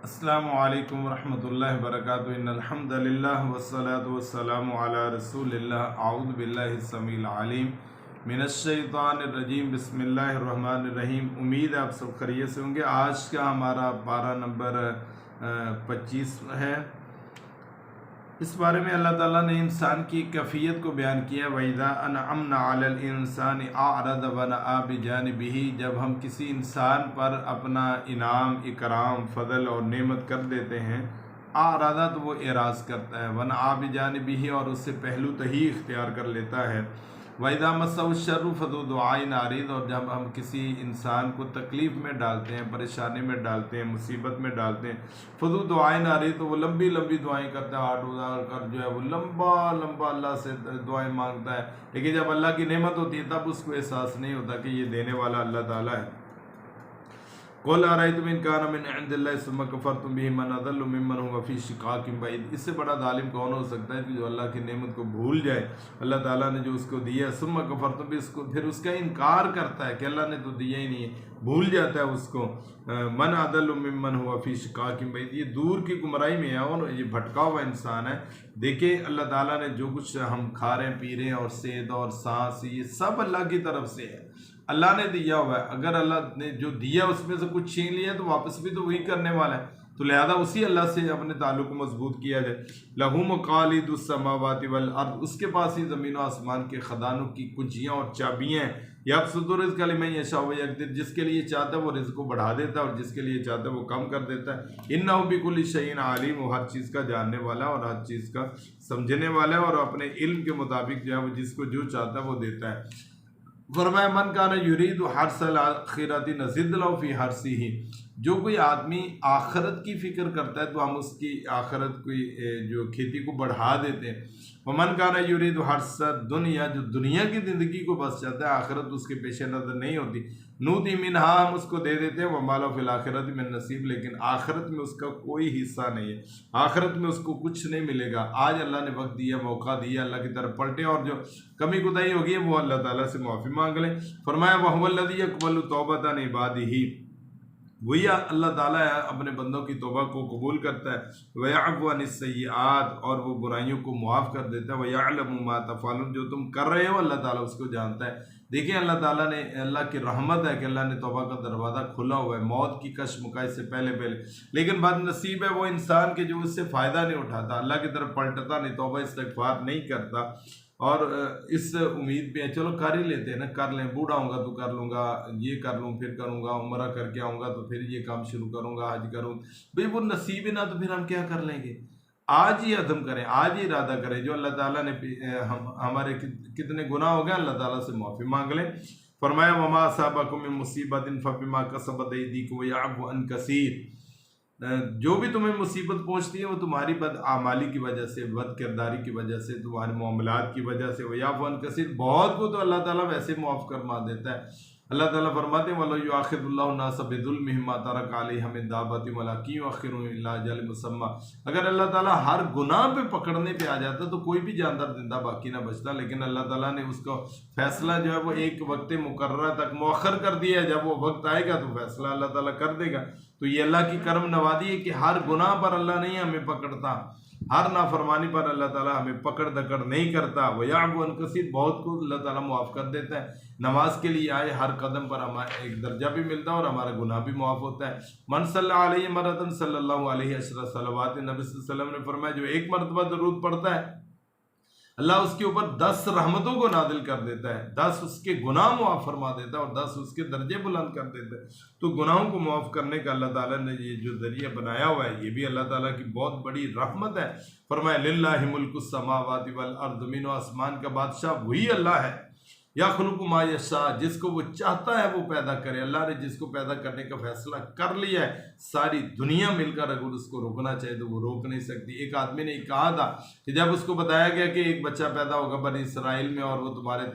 السلام علیکم ورحمۃ اللہ وبرکاتہ ان الحمد للہ والصلاة والسلام علی رسول اللہ اعوذ باللہ السمیع العلیم من الشیطان الرجیم بسم اللہ الرحمن الرحیم۔ امید ہے آپ سب خیریت سے ہوں گے۔ آج کا ہمارا پارہ نمبر 25 ہے۔ اس بارے میں اللہ تعالیٰ نے انسان کی کیفیت کو بیان کیا۔ وَإِذَا أَنْعَمْنَا عَلَى الْإِنسَانِ أَعْرَضَ وَنَأَىٰ بِجَانِبِهِ، جب ہم کسی انسان پر اپنا انعام، اکرام، فضل اور نعمت کر دیتے ہیں، أَعْرَضَ تو وہ اعراض کرتا ہے، وَنَأَىٰ بِجَانِبِهِ اور اس سے پہلو تہی اختیار کر لیتا ہے۔ وَإِذَا مَسَّهُ الشَّرُّ فَذُو دُعَاءٍ عَرِيضٍ، اور جب ہم کسی انسان کو تکلیف میں ڈالتے ہیں، پریشانی میں ڈالتے ہیں، مصیبت میں ڈالتے ہیں، فَذُو دُعَاءٍ عَرِيضٍ، تو وہ لمبی لمبی دعائیں کرتا ہے، ہاتھ اٹھا کر جو ہے وہ لمبا لمبا اللہ سے دعائیں مانگتا ہے، لیکن جب اللہ کی نعمت ہوتی ہے تب اس کو احساس نہیں ہوتا کہ یہ دینے والا اللہ تعالیٰ ہے۔ قُلْ أَرَأَيْتُمْ إِنْ كَانَ مِنْ عِنْدِ اللَّهِ ثُمَّ كَفَرْتُمْ بِهِ مَنْ أَضَلُّ مِمَّنْ هُوَ فِي شِقَاقٍ بَعِيدٍ۔ اس سے بڑا ظالم کون ہو سکتا ہے کہ جو اللہ کی نعمت کو بھول جائے، اللہ تعالیٰ نے جو اس کو دیا ہے، ثُمَّ كَفَرْتُمْ بِهِ، پھر اس کا انکار کرتا ہے کہ اللہ نے تو دیا ہی نہیں ہے، بھول جاتا ہے اس کو۔ مَنْ أَضَلُّ مِمَّنْ هُوَ فِي شِقَاقٍ بَعِيدٍ، یہ دور کی گمراہی میں ہے اور یہ بھٹکا ہوا انسان ہے۔ دیکھیں اللہ تعالیٰ نے جو کچھ ہم کھا رہے ہیں، پی رہے ہیں، اور صحت اور سانس، یہ سب اللہ کی طرف سے ہے، اللہ نے دیا ہوا ہے۔ اگر اللہ نے جو دیا اس میں سے کچھ چھین لیا تو واپس بھی تو وہی کرنے والا ہے، تو لہذا اسی اللہ سے اپنے تعلق کو مضبوط کیا جائے۔ لَهُ مَقَالِيدُ السَّمَاوَاتِ وَالْأَرْضِ، اس کے پاس ہی زمین و آسمان کے خزانوں کی کنجیاں اور چابیاں ہیں۔ یَبْسُطُ الرِّزْقَ لِمَن يَشَاءُ وَيَقْدِرُ، جس کے لیے چاہتا ہے وہ رزق کو بڑھا دیتا ہے اور جس کے لیے چاہتا ہے وہ کم کر دیتا ہے۔ إِنَّهُ بِكُلِّ شَيْءٍ عَلِيمٌ، وہ ہر چیز کا جاننے والا ہے اور ہر چیز کا سمجھنے والا ہے، اور اپنے علم کے مطابق جو ہے وہ جس کو جو چاہتا ہے وہ دیتا ہے۔ فرمایا من کان یرید حرث الآخرۃ نزد لہ فی حرثہ، جو کوئی آدمی آخرت کی فکر کرتا ہے تو ہم اس کی آخرت کی جو کھیتی کو بڑھا دیتے ہیں۔ ومن کان یرید حرث الدنیا، جو دنیا کی زندگی کو بس چاہتا ہے، آخرت اس کے پیش نظر نہیں ہوتی، نوتی منہا، ہم اس کو دے دیتے ہیں، وما لہ فی الآخرۃ من نصیب، لیکن آخرت میں اس کا کوئی حصہ نہیں ہے، آخرت میں اس کو کچھ نہیں ملے گا۔ آج اللہ نے وقت دیا، موقع دیا، اللہ کی طرف پلٹے اور جو کمی کوتاہی ہوگی وہ اللہ تعالیٰ سے معافی مانگ لیں۔ فرمایا وَهُوَ الَّذِي يَقْبَلُ تَوْبَةَ عِبَادِهِ، وہی اللہ تعالیٰ ہے اپنے بندوں کی توبہ کو قبول کرتا ہے۔ وَيَعْفُو عَنِ السَّيِّئَاتِ، اور وہ برائیوں کو معاف کر دیتا ہے۔ وَيَعْلَمُ مَا تَفْعَلُونَ، جو تم کر رہے ہو اللہ تعالیٰ اس کو جانتا ہے۔ دیکھیں اللہ تعالیٰ نے، اللہ کی رحمت ہے کہ اللہ نے توبہ کا دروازہ کھلا ہوا ہے، موت کی کشمکش سے پہلے لیکن بد نصیب ہے وہ انسان کے جو اس سے فائدہ نہیں اٹھاتا، اللہ کی طرف پلٹتا نہیں، توبہ استغفار نہیں کرتا، اور اس امید پہ چلو کر ہی لیتے ہیں نا، کر لیں، بوڑھا ہوں گا تو کر لوں گا، یہ کر لوں، پھر کروں گا، عمرہ کر کے آؤں گا تو پھر یہ کام شروع کروں گا، حج کروں، بھئی وہ نصیب ہی نہ تو پھر ہم کیا کر لیں گے؟ آج ہی عزم کریں، آج ہی ارادہ کریں، جو اللہ تعالیٰ نے ہمارے کتنے گناہ ہو گئے اللہ تعالیٰ سے معافی مانگ لیں۔ فرمایا وما اصابکم من مصیبت فبما کسبت ایدیکم ویعفو عن کثیر، جو بھی تمہیں مصیبت پہنچتی ہے وہ تمہاری بد اعمالی کی وجہ سے، بد کرداری کی وجہ سے، تمہارے معاملات کی وجہ سے، ویعفو عن کثیر، بہت کو تو اللہ تعالیٰ ویسے معاف فرما دیتا ہے۔ اللہ تعالیٰ فرماتے ہیں وَلَوْ يُؤَاخِذُ اللَّهُ النَّاسَ بِظُلْمِهِمْ مَا تَرَكَ عَلَيْهَا مِن دَابَّةٍ وَلَٰكِن يُؤَخِّرُهُمْ إِلَىٰ أَجَلٍ مُّسَمًّى، اگر اللہ تعالیٰ ہر گناہ پہ پکڑنے پہ آ جاتا تو کوئی بھی جاندار زندہ باقی نہ بچتا، لیکن اللہ تعالیٰ نے اس کو فیصلہ جو ہے وہ ایک وقت مقررہ تک مؤخر کر دیا ہے، جب وہ وقت آئے گا تو فیصلہ اللہ تعالیٰ کر دے گا۔ تو یہ اللہ کی کرم نوازی ہے کہ ہر گناہ پر اللہ نہیں ہمیں پکڑتا، ہر نافرمانی پر اللہ تعالیٰ ہمیں پکڑ دکڑ نہیں کرتا۔ وَيَعْفُو عَن كَثِيرٍ، بہت کو اللہ تعالیٰ معاف کر دیتا ہے۔ نماز کے لیے آئے ہر قدم پر ہمیں ایک درجہ بھی ملتا ہے اور ہمارا گناہ بھی معاف ہوتا ہے۔ من صلی علیہ مرتن صلی اللہ علیہ عشر صلوات، نبی صلی اللہ علیہ وسلم نے فرمایا جو ایک مرتبہ درود پڑھتا ہے اللہ اس کے اوپر 10 رحمتوں کو نازل کر دیتا ہے، 10 اس کے گناہ معاف فرما دیتا ہے اور 10 اس کے درجے بلند کر دیتا ہے۔ تو گناہوں کو معاف کرنے کا اللہ تعالیٰ نے یہ جو ذریعہ بنایا ہوا ہے یہ بھی اللہ تعالیٰ کی بہت بڑی رحمت ہے۔ فرمایا للہ ملک السماوات والارض، زمین و آسمان کا بادشاہ وہی اللہ ہے۔ یخلق ما یشاء، جس کو وہ چاہتا ہے وہ پیدا کرے، اللہ نے جس کو پیدا کرنے کا فیصلہ کر لیا ہے، ساری دنیا مل کر اگر اس کو روکنا چاہے تو وہ روک نہیں سکتی۔ ایک آدمی نے کہا تھا کہ جب اس کو بتایا گیا کہ ایک بچہ پیدا ہوگا بنی اسرائیل میں اور وہ تمہارے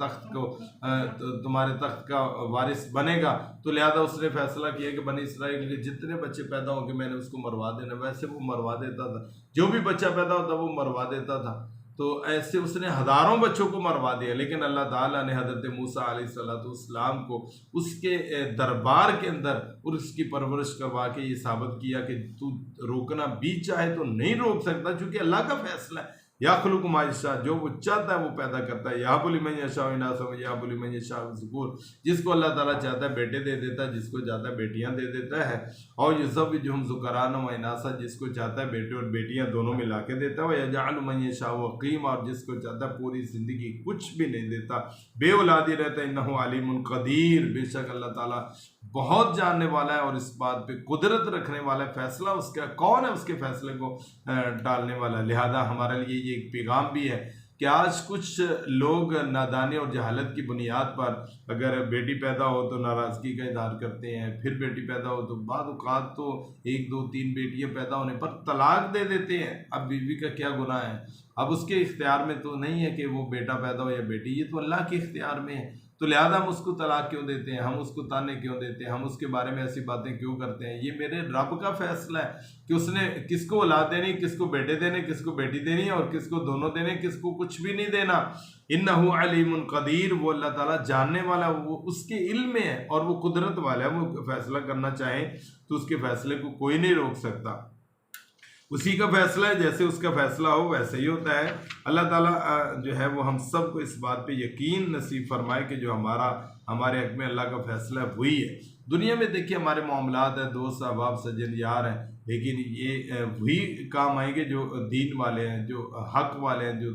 تخت کا وارث بنے گا، تو لہذا اس نے فیصلہ کیا کہ بنی اسرائیل کے جتنے بچے پیدا ہوں گے میں نے اس کو مروا دینا۔ ویسے وہ مروا دیتا تھا، جو بھی بچہ پیدا ہوتا وہ مروا دیتا تھا۔ تو ایسے اس نے ہزاروں بچوں کو مروا دیا، لیکن اللہ تعالیٰ نے حضرت موسیٰ علیہ السلام کو اس کے دربار کے اندر اور اس کی پرورش کروا کے یہ ثابت کیا کہ تو روکنا بھی چاہے تو نہیں روک سکتا، چونکہ اللہ کا فیصلہ ہے۔ یخلق ما یشاء، جو وہ چاہتا ہے وہ پیدا کرتا ہے۔ یہب لمن یشاء اناثا ویہب لمن یشاء الذکور، جس کو اللہ تعالیٰ چاہتا ہے بیٹے دے دیتا ہے، جس کو چاہتا ہے بیٹیاں دے دیتا ہے۔ اور یزوجہم ذکرانا و اناثا، جس کو چاہتا ہے بیٹے اور بیٹیاں دونوں ملا کے دیتا ہے۔ ویجعل من یشاء عقیما، اور جس کو چاہتا ہے پوری زندگی کچھ بھی نہیں دیتا، بے اولادی رہتا ہے۔ انہ علیم قدیر، بے شک اللہ تعالیٰ بہت جاننے والا ہے اور اس بات پہ قدرت رکھنے والا ہے، فیصلہ اس کا کون ہے اس کے فیصلے کو ٹالنے والا۔ لہذا ہمارے لیے یہ ایک پیغام بھی ہے کہ آج کچھ لوگ نادانی اور جہالت کی بنیاد پر اگر بیٹی پیدا ہو تو ناراضگی کا اظہار کرتے ہیں، پھر بیٹی پیدا ہو تو بعض اوقات تو 1 2 3 بیٹیاں پیدا ہونے پر طلاق دے دیتے ہیں۔ اب بیوی کا کیا گناہ ہے؟ اب اس کے اختیار میں تو نہیں ہے کہ وہ بیٹا پیدا ہو یا بیٹی، یہ تو اللہ کے اختیار میں ہے۔ تو لہذا ہم اس کو طلاق کیوں دیتے ہیں، ہم اس کو تانے کیوں دیتے ہیں، ہم اس کے بارے میں ایسی باتیں کیوں کرتے ہیں؟ یہ میرے رب کا فیصلہ ہے کہ اس نے کس کو اولاد دینی، کس کو بیٹے دینے، کس کو بیٹی دینی اور کس کو دونوں دینے، کس کو کچھ بھی نہیں دینا۔ انہ علیم قدیر، وہ اللہ تعالیٰ جاننے والا، وہ اس کے علم میں ہے اور وہ قدرت والا ہے۔ وہ فیصلہ کرنا چاہے تو اس کے فیصلے کو کوئی نہیں روک سکتا، اسی کا فیصلہ ہے، جیسے اس کا فیصلہ ہو ویسے ہی ہوتا ہے۔ اللہ تعالیٰ جو ہے وہ ہم سب کو اس بات پہ یقین نصیب فرمائے کہ جو ہمارے حق میں اللہ کا فیصلہ ہے وہی ہے۔ دنیا میں دیکھیے ہمارے معاملات ہیں، دوست احباب سجن یار ہیں، لیکن یہ وہی کام آئیں گے جو دین والے ہیں، جو حق والے ہیں، جو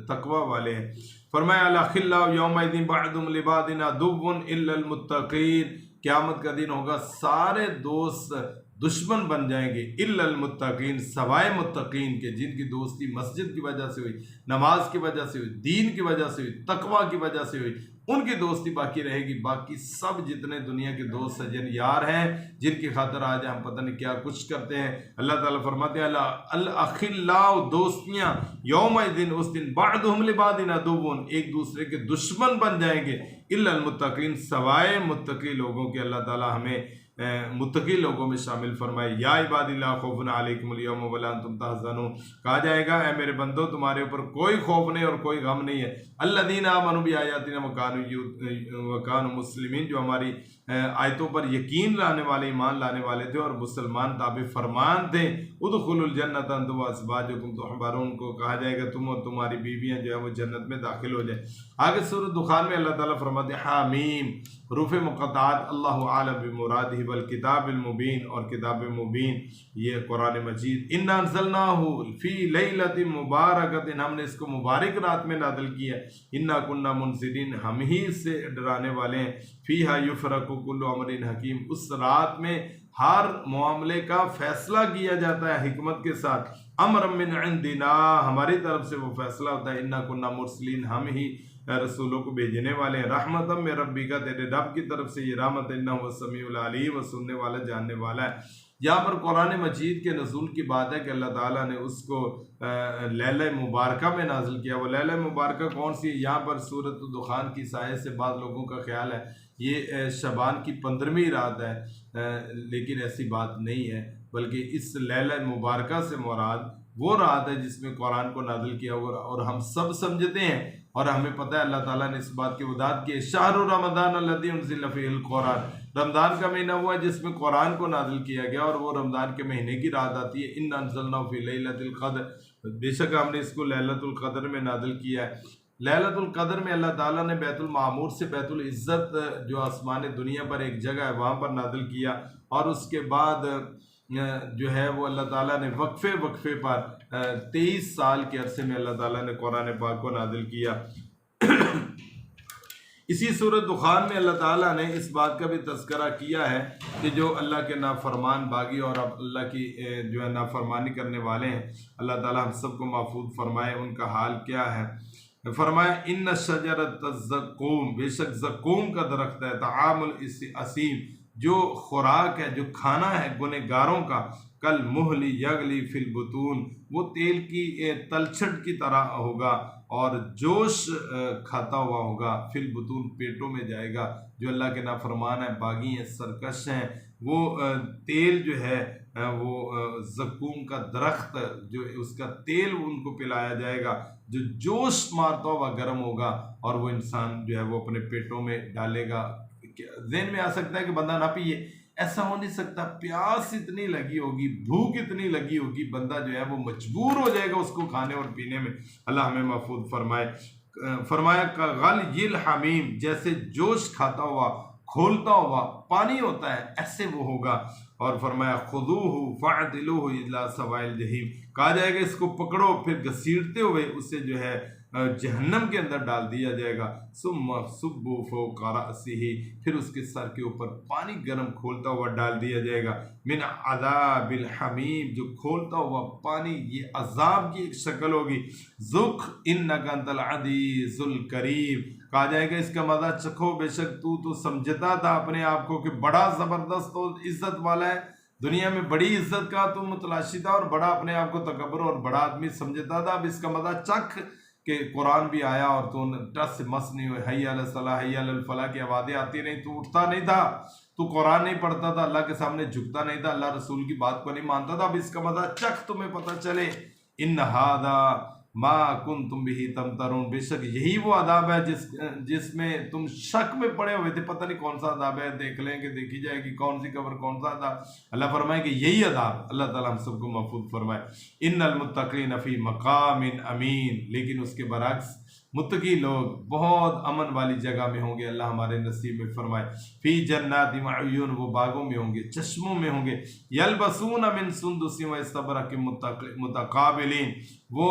تقوی والے ہیں۔ فرمایا الاخلاء یومئذ بعضهم لبعض عدو الا المتقین، قیامت کا دن ہوگا سارے دوست دشمن بن جائیں گے، الا المتقین، سوائے متقین کے، جن کی دوستی مسجد کی وجہ سے ہوئی، نماز کی وجہ سے ہوئی، دین کی وجہ سے ہوئی، تقوی کی وجہ سے ہوئی، ان کی دوستی باقی رہے گی۔ باقی سب جتنے دنیا کے دوست سجن یار ہیں، جن کی خاطر آج ہم پتہ نہیں کیا کچھ کرتے ہیں، اللہ تعالیٰ فرماتے ہیں الاخلاء، دوستیاں، یوم دن، اس دن، بعضهم لبعض عدو، ایک دوسرے کے دشمن بن جائیں گے، الا المتقین، سوائے متقی لوگوں کے۔ اللہ تعالیٰ ہمیں متقی لوگوں میں شامل فرمائے۔ یا عباد اللہ خوف علیکم اليوم ولا انتم تحزنون، کہا جائے گا اے میرے بندو تمہارے اوپر کوئی خوف نہیں اور کوئی غم نہیں ہے۔ الذین آمنوا بآیاتنا وکانوا مسلمین، جو ہماری آیتوں پر یقین لانے والے، ایمان لانے والے تھے اور مسلمان تابع فرمان تھے۔ ادخلوا الجنۃ انتم وازواجکم تحبرون، کو کہا جائے گا تم اور تمہاری بیویاں جو ہے وہ جنت میں داخل ہو جائیں۔ آگے سورۃ دخان میں اللہ تعالیٰ فرماتے ہیں حامیم، حروف مقطعات، اللہ اعلم بمرادہ، والکتاب المبین، اور کتاب مبین یہ قرآن مجید۔ انا انزلناہ فی لیلۃ مبارکۃ، ہم نے اس کو مبارک رات میں نازل کیا۔ انا کنا منذرین، ہم ہی سے ڈرانے والے ہیں۔ فیہا یفرق کل امر حکیم، اس رات میں ہر معاملے کا فیصلہ کیا جاتا ہے حکمت کے ساتھ۔ امر من عندنا، ہماری طرف سے وہ فیصلہ ہوتا ہے۔ انا کنا مرسلین، ہم ہی رسولوں کو بھیجنے والے ہیں۔ رحمت من ربک، تیرے رب کی طرف سے یہ رحمت، انہ هو السمیع العلیم، وہ سننے والا جاننے والا ہے۔ یہاں پر قرآن مجید کے نزول کی بات ہے کہ اللہ تعالیٰ نے اس کو لیلہ مبارکہ میں نازل کیا۔ وہ لیلہ مبارکہ کون سی؟ یہاں پر سورۃ دخان کی سائے سے بعض لوگوں کا خیال ہے یہ شعبان کی 15ویں رات ہے، لیکن ایسی بات نہیں ہے، بلکہ اس لیلہ مبارکہ سے مراد وہ رات ہے جس میں قرآن کو نازل کیا ہوا، اور ہم سب سمجھتے ہیں اور ہمیں پتہ ہے اللہ تعالیٰ نے اس بات کی وضاحت کی ہے۔ شہر رمضان الذی انزل فیہ القرآن، رمضان کا مہینہ ہوا جس میں قرآن کو نازل کیا گیا، اور وہ رمضان کے مہینے کی رات آتی ہے۔ انا انزلناہ فی لیلۃ القدر، بے شک ہم نے اس کو لیلۃ القدر میں نازل کیا ہے۔ لیلۃ القدر میں اللہ تعالیٰ نے بیت المعمور سے بیت العزت جو آسمان دنیا پر ایک جگہ ہے وہاں پر نازل کیا، اور اس کے بعد جو ہے وہ اللہ تعالیٰ نے وقفے پر 23 سال کے عرصے میں اللہ تعالیٰ نے قرآن پاک کو نازل کیا۔ اسی سورۃ دخان میں اللہ تعالیٰ نے اس بات کا بھی تذکرہ کیا ہے کہ جو اللہ کے نافرمان باغی اور اللہ کی جو ہے نافرمانی کرنے والے ہیں، اللہ تعالیٰ ہم سب کو محفوظ فرمائے، ان کا حال کیا ہے۔ فرمایا ان شجرۃ الزقوم، بے شک زقوم کا درخت ہے، طعام الاسیم، جو خوراک ہے، جو کھانا ہے گنہگاروں کا، کل مہل یغلی فی البطون، وہ تیل کی تلچھٹ کی طرح ہوگا اور جوش کھاتا ہوا ہوگا، فی البطون، پیٹوں میں جائے گا۔ جو اللہ کے نافرمان ہیں، باغی ہیں، سرکش ہیں، وہ تیل جو ہے وہ زقوم کا درخت جو اس کا تیل ان کو پلایا جائے گا جو جوش مارتا ہوا گرم ہوگا، اور وہ انسان جو ہے وہ اپنے پیٹوں میں ڈالے گا۔ ذہن میں آ سکتا ہے کہ بندہ نہ پیے، ایسا ہو نہیں سکتا، پیاس اتنی لگی ہوگی، بھوک اتنی لگی ہوگی، بندہ جو ہے وہ مجبور ہو جائے گا اس کو کھانے اور پینے میں۔ اللہ ہمیں محفوظ فرمائے۔ فرمایا غلی الحمیم، جیسے جوش کھاتا ہوا کھولتا ہوا پانی ہوتا ہے ایسے وہ ہوگا۔ اور فرمایا خذوہ فاعدلوہ الی سواء الجحیم، کہا جائے گا اس کو پکڑو پھر گھسیٹتے ہوئے اسے جو ہے جہنم کے اندر ڈال دیا جائے گا۔ ثم صبوا فوق رأسہ، پھر اس کے سر کے اوپر پانی گرم کھولتا ہوا ڈال دیا جائے گا۔ من عذاب الحمیم، جو کھولتا ہوا پانی یہ عذاب کی ایک شکل ہوگی۔ ذق انک انت العزیز الکریم، کہا جائے گا اس کا مزہ چکھو، بے شک تو سمجھتا تھا اپنے آپ کو کہ بڑا زبردست اور عزت والا ہے، دنیا میں بڑی عزت کا تو متلاشی تھا اور بڑا اپنے آپ کو تکبر اور بڑا آدمی سمجھتا تھا، اب اس کا مزہ چکھ کہ قرآن بھی آیا اور تو ٹس سے مس نہیں ہوئے، حی علی الصلاح حی علی الفلاح کی آوازیں آتی نہیں، تو اٹھتا نہیں تھا، تو قرآن نہیں پڑھتا تھا، اللہ کے سامنے جھکتا نہیں تھا، اللہ رسول کی بات کو نہیں مانتا تھا، اب اس کا مزہ چکھ تمہیں پتہ چلے۔ ان ھذا ما کنتم بہ تمترون، بے شک یہی وہ عذاب ہے جس میں تم شک میں پڑے ہوئے تھے، پتہ نہیں کون سا عذاب ہے، دیکھ لیں کہ دیکھی جائے گی کون سی قبر کون سا عذاب۔ اللہ فرمائے کہ یہی عذاب، اللہ تعالیٰ ہم سب کو محفوظ فرمائے۔ ان المتقین فی مقام امین، لیکن اس کے برعکس متقی لوگ بہت امن والی جگہ میں ہوں گے، اللہ ہمارے نصیب میں فرمائے۔ فی جنات وعیون، وہ باغوں میں ہوں گے، چشموں میں ہوں گے۔ یلبسون من سندس و استبرق متقابلین، وہ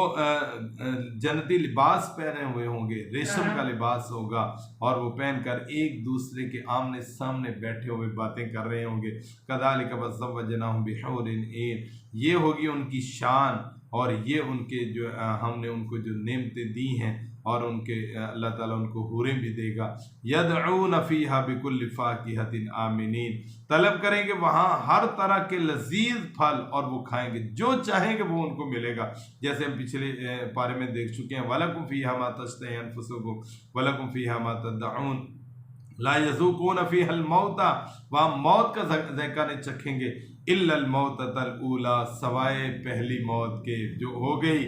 جنتی لباس پہنے ہوئے ہوں گے، ریشم کا لباس ہوگا، اور وہ پہن کر ایک دوسرے کے آمنے سامنے بیٹھے ہوئے باتیں کر رہے ہوں گے۔ کذالک وزوجناہم بحور عین، یہ ہوگی ان کی شان، اور یہ ان کے جو ہم نے ان کو جو نعمتیں دی ہیں، اور ان کے اللہ تعالیٰ ان کو حوریں بھی دے گا۔ یدعون فیہا بکل فاکہۃ آمنین، طلب کریں گے وہاں ہر طرح کے لذیذ پھل، اور وہ کھائیں گے، جو چاہیں گے وہ ان کو ملے گا، جیسے ہم پچھلے پارے میں دیکھ چکے ہیں۔ وَلَكُمْ فِيهَا مَا تَشْتَهِي أَنفُسُكُمْ وَلَكُمْ فِيهَا مَا تَدَّعُونَ لا يذوقون فيها الموت، وہاں موت کا ذائقہ نہیں چکھیں گے، الا الموتۃ الاولی، سوائے پہلی موت کے جو ہو گئی۔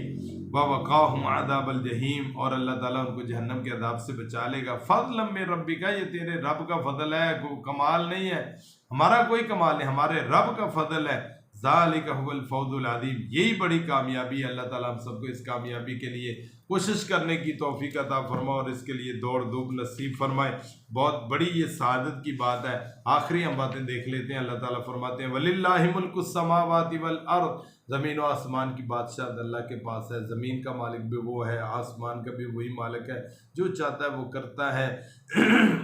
ووقاہم عذاب الجحیم، اور اللہ تعالیٰ ان کو جہنم کے عذاب سے بچا لے گا۔ فضلا من ربک، یہ تیرے رب کا فضل ہے، کوئی کمال نہیں ہے، ہمارا کوئی کمال نہیں، ہمارے رب کا فضل ہے۔ ذالک هو الفوز العظیم، یہی بڑی کامیابی ہے۔ اللہ تعالیٰ ہم سب کو اس کامیابی کے لیے کوشش کرنے کی توفیق عطا فرمائے، اور اس کے لیے دوڑ دھوپ نصیب فرمائے۔ بہت بڑی یہ سعادت کی بات ہے۔ آخری ہم باتیں دیکھ لیتے ہیں۔ اللہ تعالیٰ فرماتے ہیں وَلِلَّهِ مُلْكُ السَّمَاوَاتِ وَالْأَرْضِ، زمین و آسمان کی بادشاہت اللہ کے پاس ہے، زمین کا مالک بھی وہ ہے، آسمان کا بھی وہی مالک ہے، جو چاہتا ہے وہ کرتا ہے۔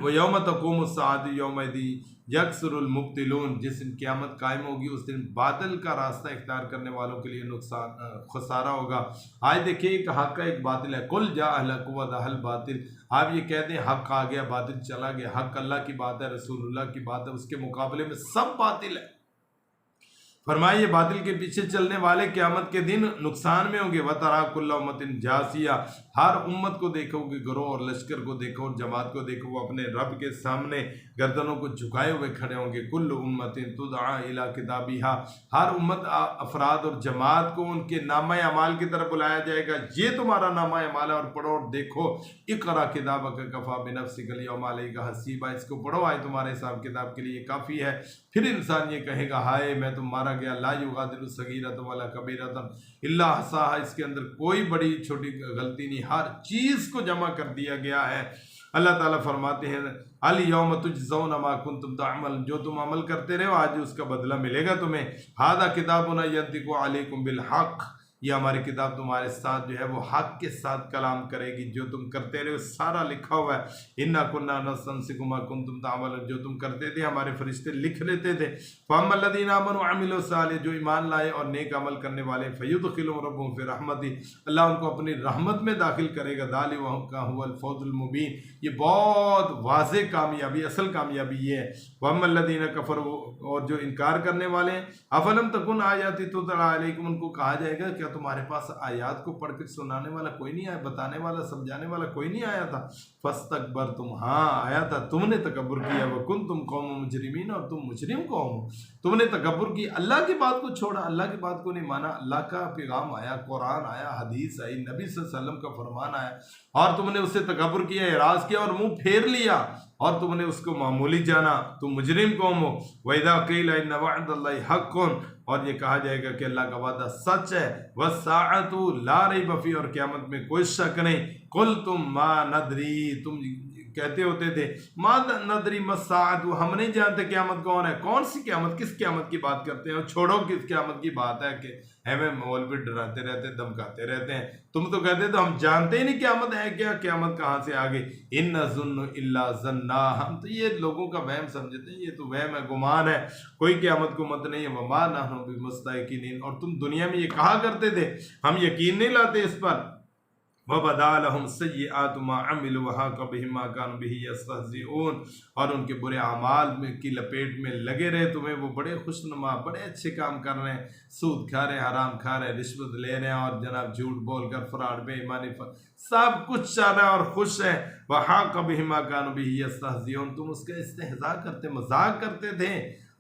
وَيَوْمَ تَقُومُ السَّاعَةُ يَوْمَئِذٍ یکسر المبتلون، جس دن قیامت قائم ہوگی اس دن باطل کا راستہ اختیار کرنے والوں کے لیے نقصان خسارہ ہوگا۔ آج دیکھیے ایک حق کا ایک باطل ہے، قل جاء الحق وزهق الباطل، آپ یہ کہتے ہیں حق آ گیا باطل چلا گیا، حق اللہ کی بات ہے، رسول اللہ کی بات ہے، اس کے مقابلے میں سب باطل ہے۔ فرمائے یہ باطل کے پیچھے چلنے والے قیامت کے دن نقصان میں ہوں گے۔ وَتَرَىٰ كُلَّ أُمَّةٍ جَاثِيَةً، ہر امت کو دیکھو گے، گروہ اور لشکر کو دیکھو اور جماعت کو دیکھو، وہ اپنے رب کے سامنے گردنوں کو جھکائے ہوئے کھڑے ہوں گے۔ كُلُّ أُمَّةٍ تُدْعَىٰ إِلَىٰ كِتَابِهَا، ہر امت افراد اور جماعت کو ان کے نامہ اعمال کی طرف بلایا جائے گا، یہ تمہارا نامہ اعمال ہے اور پڑھو اور دیکھو۔ اقرأ كِتَابَكَ كَفَىٰ بِنَفْسِكَ الْيَوْمَ عَلَيْكَ حَسِيبًا، اس کو پڑھو آج تمہارے حساب کتاب کے لیے کافی ہے۔ پھر انسان یہ کہے گا ہائے میں تو مارا گیا، لا یغادر صغیرۃ ولا کبیرۃ الا احصاها، اس کے اندر کوئی بڑی چھوٹی غلطی نہیں، ہر چیز کو جمع کر دیا گیا ہے۔ اللہ تعالیٰ فرماتے ہیں الیوم تجزون ما کنتم تعملون، جو تم عمل کرتے رہے ہو آج اس کا بدلہ ملے گا تمہیں۔ ھذا کتابنا ینطق علیکم بالحق، یہ ہماری کتاب تمہارے ساتھ جو ہے وہ حق کے ساتھ کلام کرے گی، جو تم کرتے رہے سارا لکھا ہوا ہے۔ انا کنا نستنسخ ما کنتم تعملون، جو تم کرتے تھے ہمارے فرشتے لکھ لیتے تھے۔ فاما الذین آمنوا وعملوا الصالحات، جو ایمان لائے اور نیک عمل کرنے والے، فیدخلهم ربهم فی رحمتہ، اللہ ان کو اپنی رحمت میں داخل کرے گا۔ ذالک هو الفوز المبین، یہ بہت واضح کامیابی، اصل کامیابی یہ ہے۔ واما الذین کفروا، اور جو انکار کرنے والے ہیں، افلم تکن آیاتی تتلی علیکم، ان کو کہا جائے گا کہ کیا تمہارے پاس آیات کو پڑھ کے سنانے والا کوئی نہیں آیا، بتانے والا سمجھانے والا کوئی نہیں آیا تھا؟ فاستکبرتم، ہاں آیا تھا، تم نے تکبر کیا، وکنتم قوم مجرمین، اور تم مجرم قوم ہو، تم نے تکبر کی، اللہ کی بات کو چھوڑا، اللہ کی بات کو نہیں مانا، اللہ کا پیغام آیا، قرآن آیا، حدیث آئی، نبی صلی اللہ علیہ وسلم کا فرمان آیا، اور تم نے اس سے تکبر کیا، اعراض کیا اور منہ پھیر لیا، اور تم نے اس کو معمولی جانا، تم مجرم قوم ہو۔ وَإِذَا قِيلَ إِنَّ وَعْدَ اللَّهِ حَقٌّ، اور یہ کہا جائے گا کہ اللہ کا وعدہ سچ ہے، وَالسَّاعَةُ لَا رَيْبَ فِيهَا، اور قیامت میں کوئی شک نہیں، قُلْتُم مَا نَدْرِي، تم کہتے ہوتے تھے ما ندری مساعد، ہم نہیں جانتے قیامت کون ہے، کون سی قیامت، کس قیامت کی بات کرتے ہیں، چھوڑو کس قیامت کی بات ہے کہ ہمیں مولوی ڈراتے رہتے، دمکاتے رہتے ہیں، تم تو کہتے تو ہم جانتے ہی نہیں قیامت ہے کیا، قیامت کہاں سے آگے، ان نظن الا ظنا، ہم تو یہ لوگوں کا وہم سمجھتے ہیں، یہ تو وہم ہے، گمان ہے، کوئی قیامت کو مت نہیں ہے، وما نحن بمستيقنين، اور تم دنیا میں یہ کہا کرتے تھے ہم یقین نہیں لاتے اس پر، وَبَدَا لَهُمْ سَيِّئَاتُ مَا عَمِلُوا وَحَاقَ بِهِم مَا كَانُوا بِهِ يَسْتَهْزِئُونَ، اور ان کے برے اعمال کی لپیٹ میں لگے رہے، تمہیں وہ بڑے خوشنما بڑے اچھے کام کر رہے ہیں، سود کھا رہے ہیں، حرام کھا رہے ہیں، رشوت لے رہے ہیں، اور جناب جھوٹ بول کر فراڈ بے ایمانی سب کچھ چاہ رہا ہے اور خوش ہے، وَحَاقَ بِهِم مَا كَانُوا بِهِ يَسْتَهْزِئُونَ، تم اس کا استہزاء کرتے، مذاق کرتے تھے،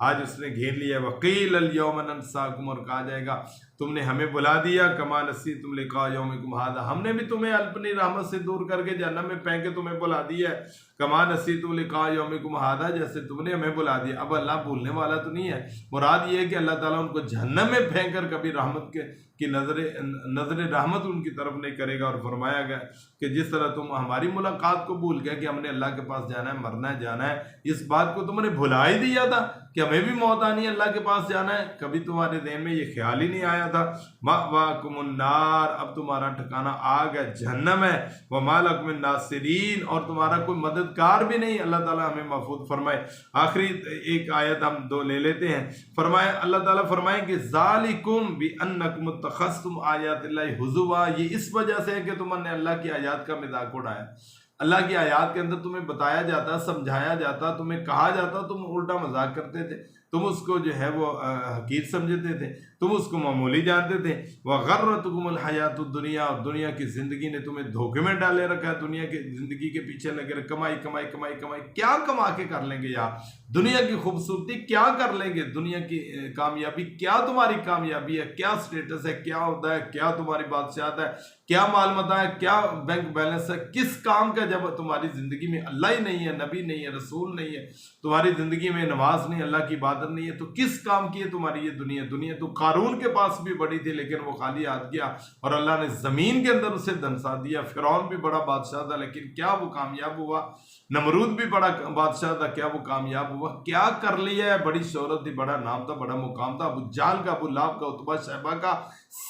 آج اس نے گھیر لیا، وَقِيلَ الْيَوْمَ نَنسَاكُمْ، اور کہا جائے گا تم نے ہمیں بلا دیا، کما نسیتم لقاء یومکم ھذا، ہم نے بھی تمہیں اپنی رحمت سے دور کر کے جہنم میں پھینک کے تمہیں بلا دیا ہے، کما نسیتم لقاء یومکم ھذا، جیسے تم نے ہمیں بلا دیا۔ اب اللہ بھولنے والا تو نہیں ہے، مراد یہ ہے کہ اللہ تعالیٰ ان کو جہنم میں پھینک کر کبھی رحمت کی نظر رحمت ان کی طرف نہیں کرے گا، اور فرمایا گیا کہ جس طرح تم ہماری ملاقات کو بھول گئے کہ ہم نے اللہ کے پاس جانا ہے، مرنا ہے، جانا ہے، اس بات کو تم نے بھلا ہی دیا تھا کہ ہمیں بھی موت آنی ہے، اللہ کے پاس جانا ہے، کبھی تمہارے ذہن میں یہ خیال ہی نہیں آیا تھا۔ مأواکم النار، اب تمہارا ٹھکانہ آگ ہے، جہنم ہے، وما لکم من ناصرین، اور تمہارا کوئی مددگار بھی نہیں، اللہ تعالیٰ ہمیں محفوظ فرمائے۔ آخری ایک آیت ہم دو لے لیتے ہیں، فرمائے اللہ تعالیٰ فرمائیں کہ ذالکم بانکم اتخذتم آیات اللہ ہزوا، یہ اس وجہ سے ہے کہ تم نے اللہ کی آیات کا مذاق اڑایا، اللہ کی آیات کے اندر تمہیں بتایا جاتا، سمجھایا جاتا، تمہیں کہا جاتا، تم الٹا مذاق کرتے تھے، تم اس کو جو ہے وہ حقیر سمجھتے تھے، تم اس کو معمولی جانتے تھے، وغرتکم الحیات الدنیا، اور دنیا کی زندگی نے تمہیں دھوکے میں ڈالے رکھا ہے، دنیا کی زندگی کے پیچھے لگے رہے، کمائی کمائی کمائی کمائی، کیا کما کے کر لیں گے یار، دنیا کی خوبصورتی کیا کر لیں گے، دنیا کی کامیابی کیا تمہاری کامیابی ہے، کیا سٹیٹس ہے، کیا عہدہ ہے، کیا تمہاری بادشاہت ہے، کیا مال متا ہے، کیا بینک بیلنس ہے، کس کام کا، جب تمہاری زندگی میں اللہ ہی نہیں ہے، نبی نہیں ہے، رسول نہیں ہے، تمہاری زندگی میں نماز نہیں، اللہ کی عبادت نہیں ہے، تو کس کام کی ہے تمہاری یہ دنیا تو قارون کے پاس بھی بڑی تھی لیکن وہ خالی ہاتھ گیا، اور اللہ نے زمین کے اندر اسے دھنسا دیا، فرعون بھی بڑا بادشاہ تھا لیکن کیا وہ کامیاب ہوا، نمرود بھی بڑا بادشاہ تھا، کیا وہ کامیاب ہوا، کیا کر لیا ہے، بڑی شہرت تھی، بڑا نام تھا، بڑا مقام تھا، ابو جہل کا، ابو لہب کا، عتبہ شیبہ کا،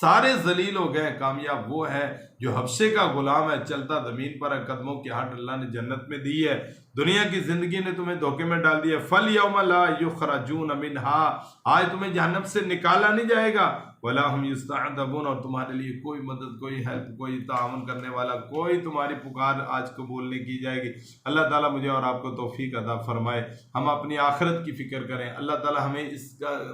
سارے ذلیل ہو گئے، کامیاب وہ ہے جو حبشے کا غلام ہے، چلتا زمین پر ہے، قدموں کی ہٹ اللہ نے جنت میں دی ہے، دنیا کی زندگی نے تمہیں دھوکے میں ڈال دیا، فَالْيَوْمَ لَا يُخْرَجُونَ مِنْهَا، آج تمہیں جہنم سے نکالا نہیں جائے گا، وَلَا هُمْ يُسْتَعْتَبُونَ، اور تمہارے لیے کوئی مدد، کوئی ہیلپ، کوئی تعاون کرنے والا، کوئی تمہاری پکار آج قبول نہیں کی جائے گی۔ اللہ تعالیٰ مجھے اور آپ کو توفیق عطا فرمائے، ہم اپنی آخرت کی فکر کریں، اللہ تعالیٰ ہمیں اس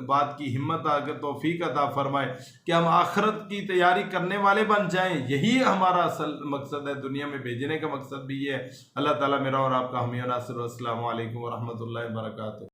بات کی ہمت آ توفیق عطا فرمائے کہ ہم آخرت کی تیاری کرنے والے بن جائیں، یہی ہمارا اصل مقصد ہے، دنیا میں بھیجنے کا مقصد بھی یہ ہے۔ اللہ تعالیٰ میرا اور آپ کا حامی و ناصر، السلام علیکم ورحمۃ اللہ وبرکاتہ۔